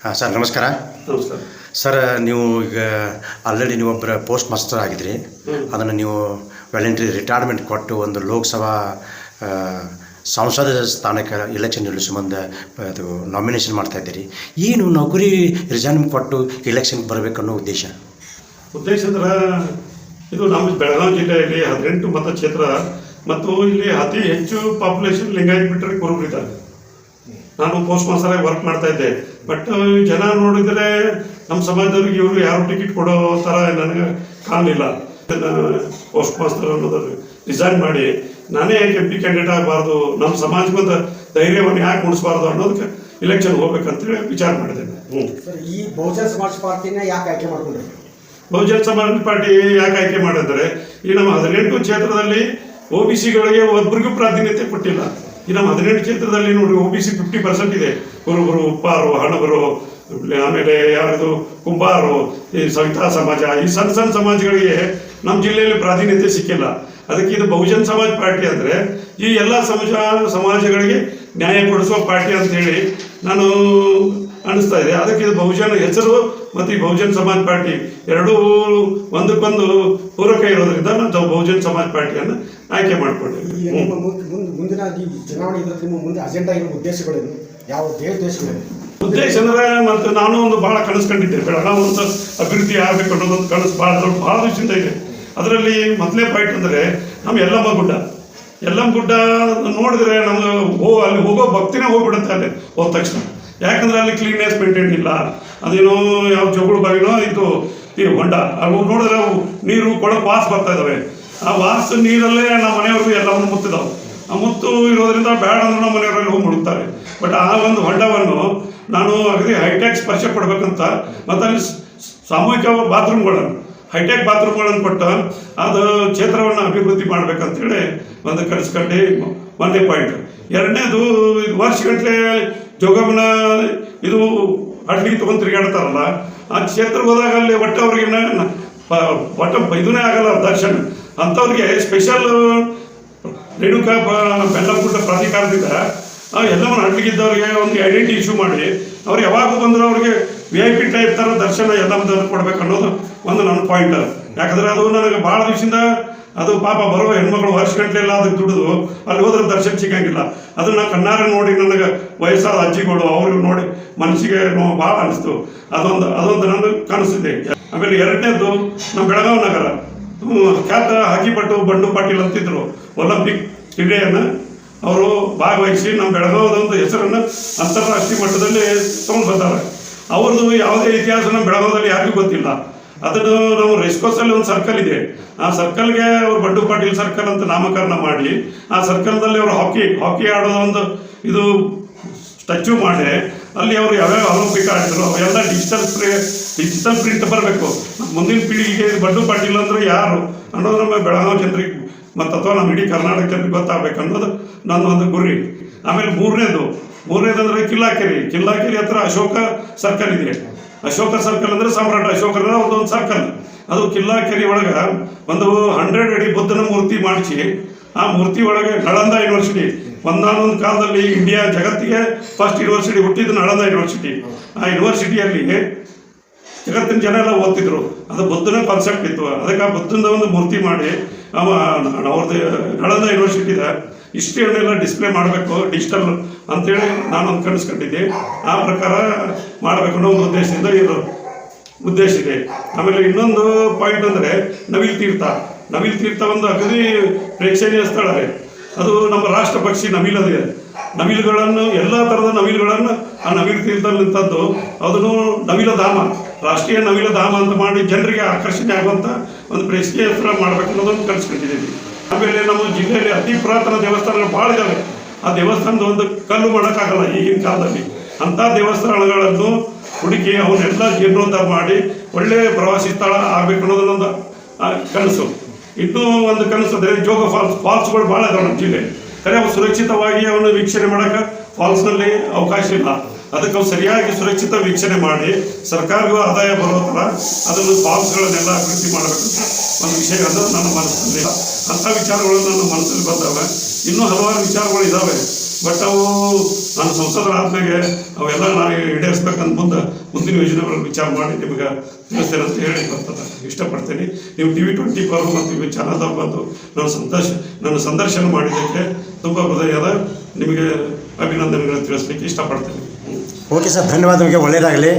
Sir ನಮಸ್ಕಾರ. ನಮಸ್ಕಾರ sir, ನೀವು ಈಗ ಆಲ್ರೆಡಿ ನೀವೊಬ್ಬರ ಪೋಸ್ಟ್ ಮಾಸ್ಟರ್ ಆಗಿದ್ರಿ. ಅದನ್ನು ನೀವು ವ್ಯಾಲೆಂಟ್ರಿ ರಿಟೈರ್ಮೆಂಟ್ ಕೊಟ್ಟು ಒಂದು ಲೋಕಸಭಾ ಸಂಸದ ಸ್ಥಾನಕ್ಕೆ ಎಲೆಕ್ಷನ್ ನಿಲ್ಲಿಸೋ ಸಂಬಂಧ ಅದು ನಾಮಿನೇಷನ್ ಮಾಡ್ತಾ ಇದ್ದೀರಿ. ಏನು ನೌಕರಿ ರಿಸೈನ್ ಕೊಟ್ಟು ಎಲೆಕ್ಷನ್ಗೆ ಬರಬೇಕನ್ನೋ ಉದ್ದೇಶ ಅಂದ್ರೆ ಇದು ನಮ್ಮ ಬೆಳಗಾವಿ ಜಿಲ್ಲೆಯಲ್ಲಿ 18 ಮತಕ್ಷೇತ್ರ ಮತ್ತು ಇಲ್ಲಿ ಅತಿ ಹೆಚ್ಚು ಪಾಪ್ಯುಲೇಷನ್ ಲಿಂಗಾಯತ್ ಬಿಟ್ಟರೆ ಕುರುಬರಿದ್ದಾರೆ. ನಾನು ಪೋಸ್ಟ್ ಮಾಸ್ಟರ್ ಆಗಿ ವರ್ಕ್ ಮಾಡ್ತಾ ಇದ್ದೆ. ಬಟ್ ಜನ ನೋಡಿದರೆ ನಮ್ಮ ಸಮಾಜದವ್ರಿಗೆ ಇವರು ಯಾರು ಟಿಕೆಟ್ ಕೊಡೋ ಥರ ನನಗೆ ಕಾಣಲಿಲ್ಲ. ಪೋಸ್ಟ್ ಮಾಸ್ಟರ್ ಅನ್ನೋದು ರಿಸೈನ್ ಮಾಡಿ ನಾನೇ ಯಾಕೆ MP ಕ್ಯಾಂಡಿಡೇಟ್ ಆಗಬಾರ್ದು, ನಮ್ಮ ಸಮಾಜಕ್ಕೆ ಧೈರ್ಯವನ್ನು ಯಾಕೆ ಮೂಡಿಸಬಾರ್ದು ಅನ್ನೋದಕ್ಕೆ ಇಲೆಕ್ಷನ್ ಹೋಗ್ಬೇಕಂತೇಳಿ ವಿಚಾರ ಮಾಡಿದ್ದೇನೆ. ಈ ಬಹುಜನ ಸಮಾಜ ಪಾರ್ಟಿನ ಯಾಕೆ ಆಯ್ಕೆ ಮಾಡ್ಕೊಂಡ್ರಿ? ಬಹುಜನ ಸಮಾಜ ಪಾರ್ಟಿ ಯಾಕೆ ಆಯ್ಕೆ ಮಾಡಿದ್ರೆ ಈ ನಮ್ಮ 18 ಕ್ಷೇತ್ರದಲ್ಲಿ OBCಗಳಿಗೆ ಒಬ್ಬರಿಗೂ ಪ್ರಾಧಾನ್ಯತೆ ಕೊಟ್ಟಿಲ್ಲ. ಈ ನಮ್ಮ 18 ಕ್ಷೇತ್ರದಲ್ಲಿ ನೋಡಿ OBC 50% ಇದೆ. ಕುರುಬರು, ಉಪ್ಪಾರು, ಹಣಬರು, ಆಮೇಲೆ ಯಾವುದು ಕುಂಬಾರು, ಈ ಸವಿತಾ ಸಮಾಜ, ಈ ಸಣ್ಣ ಸಣ್ಣ ಸಮಾಜಗಳಿಗೆ ನಮ್ಮ ಜಿಲ್ಲೆಯಲ್ಲಿ ಪ್ರಾಧಾನ್ಯತೆ ಸಿಕ್ಕಿಲ್ಲ. ಅದಕ್ಕೆ ಇದು ಬಹುಜನ ಸಮಾಜ ಪಾರ್ಟಿ ಅಂದರೆ ಈ ಎಲ್ಲ ಸಮಾಜಗಳಿಗೆ ನ್ಯಾಯ ಕೊಡಿಸುವ ಪಾರ್ಟಿ ಅಂತೇಳಿ ನಾನು ಅನ್ನಿಸ್ತಾ ಇದೆ. ಅದಕ್ಕೆ ಇದು ಬಹುಜನ ಹೆಸರು ಮತ್ತು ಈ ಬಹುಜನ ಸಮಾಜ ಪಾರ್ಟಿ ಎರಡೂ ಒಂದಕ್ಕೊಂದು ಪೂರಕ ಇರೋದ್ರಿಂದ ನಾವು ಬಹುಜನ ಸಮಾಜ ಪಾರ್ಟಿಯನ್ನು ಆಯ್ಕೆ ಮಾಡಿಕೊಂಡಿದ್ದೀವಿ. ಮುಂದಿನ ಚುನಾವಣೆ ನಿಮ್ಮ ಮುಂದೆ ಅಜೆಂಡಾ ಇರುವ ಉದ್ದೇಶಗಳೇನು? ಯಾವ ಉದ್ದೇಶಗಳೇನು? ಉದ್ದೇಶ ಅಂದರೆ ಮತ್ತು ನಾನು ಒಂದು ಭಾಳ ಕನಸು ಕಂಡಿದ್ದೆ. ಬೆಳಗಾವಿ ಒಂದು ಅಭಿವೃದ್ಧಿ ಆಗಬೇಕು ಅನ್ನೋದೊಂದು ಕನಸು ಭಾಳ ದಿವಸದಿಂದ ಇದೆ. ಅದರಲ್ಲಿ ಮೊದಲೇ ಪಾಯಿಂಟ್ ಅಂದರೆ ನಮ್ಮ ಯಲ್ಲಮ್ಮ ಗುಡ್ಡ ನೋಡಿದ್ರೆ ನಮ್ಗೆ ಅಲ್ಲಿ ಹೋಗೋ ಭಕ್ತಿನೇ ಹೋಗ್ಬಿಡುತ್ತೆ ಅಲ್ಲಿ ಹೋದ ತಕ್ಷಣ. ಯಾಕಂದ್ರೆ ಅಲ್ಲಿ ಕ್ಲೀನ್ನೆಸ್ ಮೇಂಟೈನ್ ಇಲ್ಲ. ಅದೇನೋ ಯಾವ ಜೋಗುಳು ಬಾವಿನೋ ಇದು ಈ ಹೊಂಡ ಅಲ್ಲಿ ನೋಡಿದ್ರೆ ನೀರು ಕೊಳಕು ವಾಸ ಬರ್ತಾ ಇದ್ದಾವೆ. ಆ ವಾಸ ನೀರಲ್ಲೇ ನಮ್ಮ ಮನೆಯವ್ರಿಗೂ ಎಲ್ಲವನ್ನು ಮುತ್ತಿದಾವೆ. ಆ ಮುತ್ತು ಇರೋದ್ರಿಂದ ಬೇಡ ಅಂದ್ರೆ ನಮ್ಮ ಮನೆಯವರಲ್ಲಿ ಹೋಗಿ ಮುಳುಗ್ತಾರೆ. ಬಟ್ ಆ ಒಂದು ಹೊಂಡವನ್ನು ನಾನು ಅಗದಿ ಹೈಟೆಕ್ ಸ್ಪರ್ಶ ಪಡ್ಬೇಕಂತ ಮತ್ತು ಅಲ್ಲಿ ಸಾಮೂಹಿಕ ಹೈಟೆಕ್ ಬಾತ್ರೂಮ್ಗಳನ್ನು ಕೊಟ್ಟು ಅದು ಕ್ಷೇತ್ರವನ್ನು ಅಭಿವೃದ್ಧಿ ಮಾಡ್ಬೇಕಂತೇಳಿ ಒಂದು ಕಳಿಸ್ಕೊಂಡು ಒಂದೇ ಪಾಯಿಂಟ್. ಎರಡನೇದು ವರ್ಷಗಟ್ಟಲೆ ಜೋಗಮನ ಇದು ಅಡ್ಲಿಗೆ ತೊಗೊಂಡು ತಿರುಗಾಡ್ತಾರಲ್ಲ, ಆ ಕ್ಷೇತ್ರಕ್ಕೆ ಹೋದಾಗ ಅಲ್ಲಿ ಒಟ್ಟು ಅವ್ರಿಗೆ ಇದನ್ನೇ ಆಗಲ್ಲ ದರ್ಶನ. ಅಂಥವ್ರಿಗೆ ಸ್ಪೆಷಲ್ ರೇಣುಕಾ ಬೆಲ್ಲಗುಡ್ಡ ಪ್ರಾಧಿಕಾರದಿಂದ ಎಲ್ಲವನ್ನು ಅಡ್ಲಿಗಿದ್ದವ್ರಿಗೆ ಒಂದು ಐಡೆಂಟಿ ಇಶ್ಯೂ ಮಾಡಿ ಅವ್ರು ಯಾವಾಗ ಬಂದರೂ ಅವ್ರಿಗೆ VIP ಟೈಪ್ ಥರ ದರ್ಶನ ಎಲ್ಲದನ್ನು ಕೊಡ್ಬೇಕು ಅನ್ನೋದು ಒಂದು ನನ್ನ ಪಾಯಿಂಟ್. ಯಾಕಂದರೆ ಅದು ನನಗೆ ಭಾಳ ದಿವಸದಿಂದ ಅದು ಪಾಪ ಬರೋ ಹೆಣ್ಮಕ್ಳು ವರ್ಷಗಟ್ಟಲೆಲ್ಲ ಅದಕ್ಕೆ ದುಡಿದು ಅಲ್ಲಿ ಹೋದ್ರೆ ದರ್ಶನ ಸಿಗಂಗಿಲ್ಲ. ಅದನ್ನು ಕಣ್ಣಾರೆ ನೋಡಿ ನನಗೆ ವಯಸ್ಸಾದ ಅಜ್ಜಿಗಳು ಅವ್ರಿಗೆ ನೋಡಿ ಮನಸ್ಸಿಗೆ ಭಾಳ ಅನಿಸ್ತು. ಅದೊಂದು ನನ್ನ ಕನಸಿದೆ. ಆಮೇಲೆ ಎರಡನೇದು ನಮ್ಮ ಬೆಳಗಾವಿ ನಗರ ಖ್ಯಾತ ಹಾಕಿಪಟ್ಟು ಬಂಡು ಪಾಟೀಲ್ ಅಂತಿದ್ರು. ಒಲಿಂಪಿಕ್ ಕ್ರೀಡೆಯನ್ನು ಅವರು ಭಾಗವಹಿಸಿ ನಮ್ಮ ಬೆಳಗಾವದೊಂದು ಹೆಸರನ್ನು ಅಂತಾರಾಷ್ಟ್ರೀಯ ಮಟ್ಟದಲ್ಲಿ ತೊಗೊಂಡು ಬರ್ತಾರೆ. ಅವ್ರದ್ದು ಯಾವುದೇ ಇತಿಹಾಸ ನಮ್ಮ ಬೆಳಗಾವದಲ್ಲಿ ಯಾರಿಗೂ ಗೊತ್ತಿಲ್ಲ. ಅದನ್ನು ನಾವು ರೇಸ್ಕೋರ್ಸಲ್ಲಿ ಒಂದು ಸರ್ಕಲ್ ಇದೆ. ಆ ಸರ್ಕಲ್ಗೆ ಅವರು ಬಂಡು ಪಾಟೀಲ್ ಸರ್ಕಲ್ ಅಂತ ನಾಮಕರಣ ಮಾಡಿ ಆ ಸರ್ಕಲ್ದಲ್ಲಿ ಅವರು ಹಾಕಿ ಆಡೋದು ಒಂದು ಇದು ಸ್ಟ್ಯಾಚ್ಯೂ ಮಾಡಿ ಅಲ್ಲಿ ಅವರು ಯಾವ್ಯಾವ ಒಲಿಂಪಿಕ್ ಆಡಿದ್ರು ಅವೆಲ್ಲ ಡಿಜಿಟಲ್ ಪ್ರಿಂಟ್ ಬರಬೇಕು. ಮುಂದಿನ ಪೀಳಿಗೆಗೆ ಬಂಡು ಪಾಟೀಲ್ ಅಂದರೆ ಯಾರು ಅನ್ನೋದು ನಮ್ಮ ಬೆಳಗಾವಿ ಜನರಿಗೆ ಮತ್ತು ಅಥವಾ ನಮ್ಮ ಇಡೀ ಕರ್ನಾಟಕ ಜನರಿಗೆ ಗೊತ್ತಾಗಬೇಕು ಅನ್ನೋದು ನನ್ನ ಒಂದು ಗುರಿ. ಆಮೇಲೆ ಮೂರನೇದು ಅಂದರೆ ಕಿಲ್ಲಾಕೆರೆ ಹತ್ರ ಅಶೋಕ ಸರ್ಕಲ್ ಇದೆ. ಅಶೋಕ ಸರ್ಕಲ್ ಅಂದರೆ ಸಾಮ್ರಾಟ್ ಅಶೋಕರ ಒಂದು ಸರ್ಕಲ್. ಅದು ಕಿಲ್ಲಾಕೆರೆ ಒಳಗೆ ಒಂದು 100 ಅಡಿ ಬುದ್ಧನ ಮೂರ್ತಿ ಮಾಡಿಸಿ ಆ ಮೂರ್ತಿ ಒಳಗೆ ನಳಂದ ಯೂನಿವರ್ಸಿಟಿ ಒಂದಾನೊಂದು ಕಾಲದಲ್ಲಿ ಇಂಡಿಯಾ ಜಗತ್ತಿಗೆ ಫಸ್ಟ್ ಯೂನಿವರ್ಸಿಟಿ ಹುಟ್ಟಿದ್ದು ನಳಂದ ಯೂನಿವರ್ಸಿಟಿ. ಆ ಯೂನಿವರ್ಸಿಟಿಯಲ್ಲಿ ಜಗತ್ತಿನ ಜನ ಎಲ್ಲ ಓದ್ತಿದ್ರು. ಅದು ಬುದ್ಧನ ಕಾನ್ಸೆಪ್ಟ್ ಇತ್ತು. ಅದಕ್ಕೆ ಆ ಬುದ್ಧನ ಒಂದು ಮೂರ್ತಿ ಮಾಡಿ ಅವ್ರದ್ದು ನಳಂದ ಯೂನಿವರ್ಸಿಟಿದ ಹಿಸ್ಟ್ರಿಯನ್ನೆಲ್ಲ ಡಿಸ್ಪ್ಲೇ ಮಾಡಬೇಕು ಡಿಜಿಟಲ್ ಅಂತೇಳಿ ನಾನೊಂದು ಕನಸ್ಕೊಂಡಿದ್ದೆ. ಆ ಪ್ರಕಾರ ಮಾಡಬೇಕು ಅನ್ನೋ ಒಂದು ಉದ್ದೇಶ ಇದೆ. ಆಮೇಲೆ ಇನ್ನೊಂದು ಪಾಯಿಂಟ್ ಅಂದರೆ ನವಿಲು ತೀರ್ಥ ಒಂದು ಅಗದಿ ಪ್ರೇಕ್ಷಣೀಯ ಸ್ಥಳ. ಅದು ನಮ್ಮ ರಾಷ್ಟ್ರ ಪಕ್ಷಿ ನವಿಲದಿದೆ. ನವಿಲುಗಳನ್ನು ಎಲ್ಲ ಥರದ ನವಿಲುಗಳನ್ನು ಆ ನವಿಲು ತೀರ್ಥದಲ್ಲಿಂಥದ್ದು ಅದನ್ನು ನವಿಲಧಾಮ, ರಾಷ್ಟ್ರೀಯ ನವಿಲಧಾಮ ಅಂತ ಮಾಡಿ ಜನರಿಗೆ ಆಕರ್ಷಣೆ ಆಗುವಂಥ ಒಂದು ಪ್ರೇಕ್ಷಣೀಯ ಸ್ಥಳ ಮಾಡಬೇಕು ಅನ್ನೋದನ್ನು ಕಲಿಸ್ಕೊಂಡಿದ್ದೀವಿ. ಆಮೇಲೆ ನಮ್ಮ ಜಿಲ್ಲೆಯಲ್ಲಿ ಅತಿ ಪುರಾತನ ದೇವಸ್ಥಾನಗಳು ಭಾಳ ಇದ್ದಾವೆ. ಆ ದೇವಸ್ಥಾನದ ಒಂದು ಕಲ್ಲು ಮಾಡೋಕ್ಕಾಗಲ್ಲ ಈಗಿನ ಕಾಲದಲ್ಲಿ. ಅಂಥ ದೇವಸ್ಥಾನಗಳನ್ನು ಹುಡುಕಿ ಅವನ್ನೆಲ್ಲ ಜೀರ್ಣೋದ್ಧಾರ ಮಾಡಿ ಒಳ್ಳೆಯ ಪ್ರವಾಸಿ ಸ್ಥಳ ಆಗಬೇಕು ಅನ್ನೋದನ್ನೊಂದು ಕನಸು. ಇನ್ನೂ ಒಂದು ಕನಸು ಅಂದರೆ ಜೋಗ ಫಾಲ್ಸ್ಗಳು ಭಾಳ ಇದಾವೆ ನಮ್ಮ ಜಿಲ್ಲೆ. ಖರೆ ಅವು ಸುರಕ್ಷಿತವಾಗಿ ಅವನು ವೀಕ್ಷಣೆ ಮಾಡೋಕೆ ಫಾಲ್ಸ್ನಲ್ಲಿ ಅವಕಾಶ ಇಲ್ಲ. ಅದಕ್ಕೆ ಅವು ಸರಿಯಾಗಿ ಸುರಕ್ಷಿತ ವೀಕ್ಷಣೆ ಮಾಡಿ ಸರ್ಕಾರಗೂ ಆದಾಯ ಬರೋ ಥರ ಅದನ್ನು ಫಾಲ್ಸ್ಗಳನ್ನೆಲ್ಲ ಅಭಿವೃದ್ಧಿ ಮಾಡಬೇಕಂತ ಒಂದು ವಿಷಯಗಳನ್ನು ನನ್ನ ಮನಸ್ಸಿನಲ್ಲಿ ಅಂಥ ವಿಚಾರಗಳು ನನ್ನ ಮನಸ್ಸಲ್ಲಿ ಬಂದವೆ. ಇನ್ನೂ ಹಲವಾರು ವಿಚಾರಗಳು ಇದ್ದಾವೆ. ಬಟ್ ಅವು ನಾನು ಸಂಸದರಾದ್ಮೇಲೆ ಅವೆಲ್ಲ ನಾನು ಈಡೇರಿಸ್ಬೇಕಂತ ಮುಂದಿನ ಯೋಜನೆಗಳನ್ನು ವಿಚಾರ ಮಾಡಿ ನಿಮಗೆ ತಿಳಿಸ್ತೇನೆ ಅಂತ ಹೇಳಿ ಬರ್ತದೆ ಇಷ್ಟಪಡ್ತೀನಿ. ನೀವು TV24 ಮತ್ತು ಇವು ಚಾನಲ್ದಾಗ ಬಂದು ನನ್ನ ಸಂದರ್ಶನ ಮಾಡಿದ್ದಕ್ಕೆ ತುಂಬ ಹೃದಯದ ನಿಮಗೆ ಅಭಿನಂದನೆಗಳನ್ನು ತಿಳಿಸ್ಲಿಕ್ಕೆ ಇಷ್ಟಪಡ್ತೀನಿ. ಓಕೆ ಸರ್, ಧನ್ಯವಾದ. ನಿಮಗೆ ಒಳ್ಳೆಯದಾಗಲಿ.